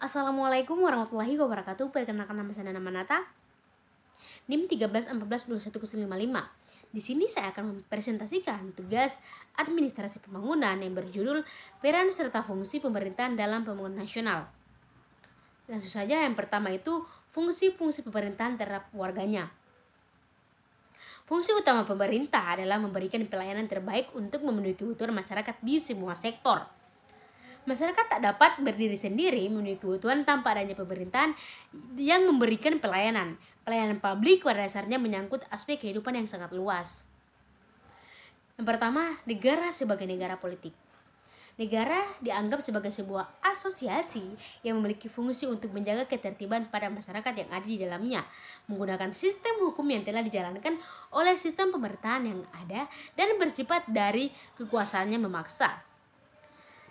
Assalamualaikum warahmatullahi wabarakatuh. Perkenalkan, nama saya Nana Manata, NIM 13142155. Di sini saya akan mempresentasikan tugas administrasi pembangunan yang berjudul peran serta fungsi pemerintahan dalam pembangunan nasional. Langsung saja, yang pertama itu fungsi-fungsi pemerintahan terhadap warganya. Fungsi utama pemerintah adalah memberikan pelayanan terbaik untuk memenuhi kebutuhan masyarakat di semua sektor. Masyarakat tak dapat berdiri sendiri memenuhi kebutuhan tanpa adanya pemerintahan yang memberikan pelayanan. Pelayanan publik pada dasarnya menyangkut aspek kehidupan yang sangat luas. Yang pertama, negara sebagai negara politik. Negara dianggap sebagai sebuah asosiasi yang memiliki fungsi untuk menjaga ketertiban pada masyarakat yang ada di dalamnya, menggunakan sistem hukum yang telah dijalankan oleh sistem pemerintahan yang ada dan bersifat dari kekuasaannya memaksa.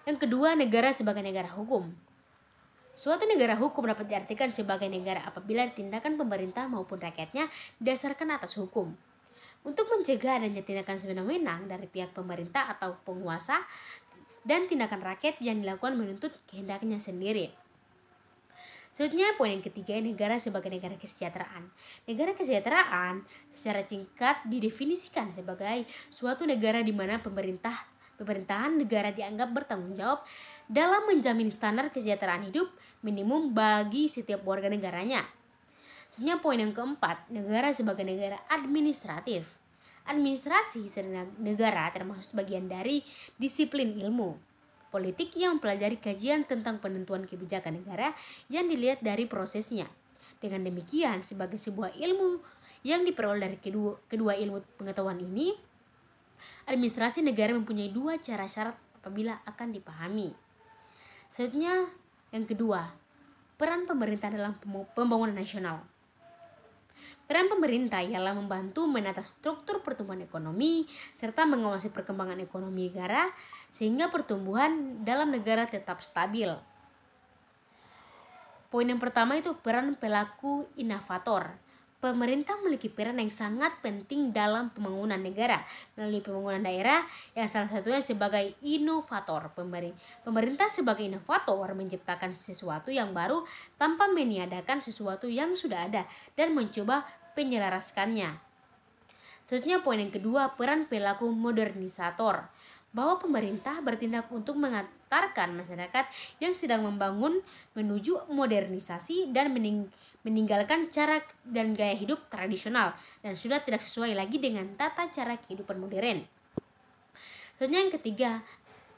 Yang kedua, negara sebagai negara hukum. Suatu negara hukum dapat diartikan sebagai negara apabila tindakan pemerintah maupun rakyatnya didasarkan atas hukum. Untuk mencegah adanya tindakan sewenang-wenang dari pihak pemerintah atau penguasa dan tindakan rakyat yang dilakukan menuntut kehendaknya sendiri. Selanjutnya, poin yang ketiga, negara sebagai negara kesejahteraan. Negara kesejahteraan secara singkat didefinisikan sebagai suatu negara di mana pemerintahan negara dianggap bertanggung jawab dalam menjamin standar kesejahteraan hidup minimum bagi setiap warga negaranya. Selanjutnya, poin yang keempat, negara sebagai negara administratif. Administrasi negara termasuk bagian dari disiplin ilmu politik yang mempelajari kajian tentang penentuan kebijakan negara yang dilihat dari prosesnya. Dengan demikian, sebagai sebuah ilmu yang diperoleh dari kedua ilmu pengetahuan ini, administrasi negara mempunyai dua cara syarat apabila akan dipahami. Selanjutnya, yang kedua, peran pemerintah dalam pembangunan nasional. Peran pemerintah ialah membantu menata struktur pertumbuhan ekonomi serta mengawasi perkembangan ekonomi negara sehingga pertumbuhan dalam negara tetap stabil. Poin yang pertama itu peran pelaku inovator. Pemerintah memiliki peran yang sangat penting dalam pembangunan negara melalui pembangunan daerah yang salah satunya sebagai inovator. Pemerintah sebagai inovator menciptakan sesuatu yang baru tanpa meniadakan sesuatu yang sudah ada dan mencoba menyelaraskannya. Selanjutnya, poin yang kedua, peran pelaku modernisator. Bahwa pemerintah bertindak untuk mengantarkan masyarakat yang sedang membangun menuju modernisasi dan meninggalkan cara dan gaya hidup tradisional dan sudah tidak sesuai lagi dengan tata cara kehidupan modern. Selanjutnya, yang ketiga,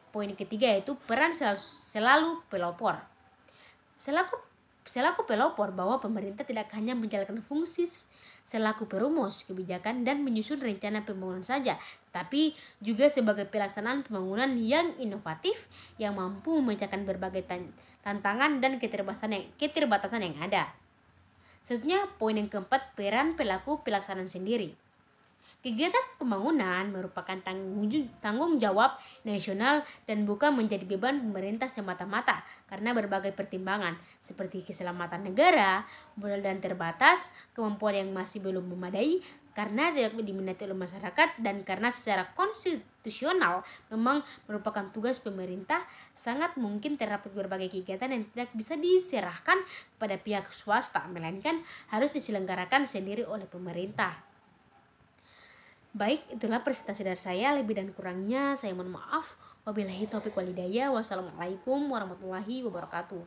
poin ketiga yaitu peran selalu pelopor. Selaku pelopor, bahwa pemerintah tidak hanya menjalankan fungsi selaku perumus kebijakan dan menyusun rencana pembangunan saja, tapi juga sebagai pelaksanaan pembangunan yang inovatif yang mampu memecahkan berbagai tantangan dan keterbatasan yang ada. Selanjutnya, poin yang keempat, peran pelaku pelaksanaan sendiri. Kegiatan pembangunan merupakan tanggung jawab nasional dan bukan menjadi beban pemerintah semata-mata karena berbagai pertimbangan seperti keselamatan negara, modal dan terbatas, kemampuan yang masih belum memadai karena tidak diminati oleh masyarakat, dan karena secara konstitusional memang merupakan tugas pemerintah, sangat mungkin terdapat berbagai kegiatan yang tidak bisa diserahkan kepada pihak swasta, melainkan harus diselenggarakan sendiri oleh pemerintah. Baik, itulah presentasi dari saya. Lebih dan kurangnya saya mohon maaf. Wabillahi taufiq wal hidayah. Wassalamualaikum warahmatullahi wabarakatuh.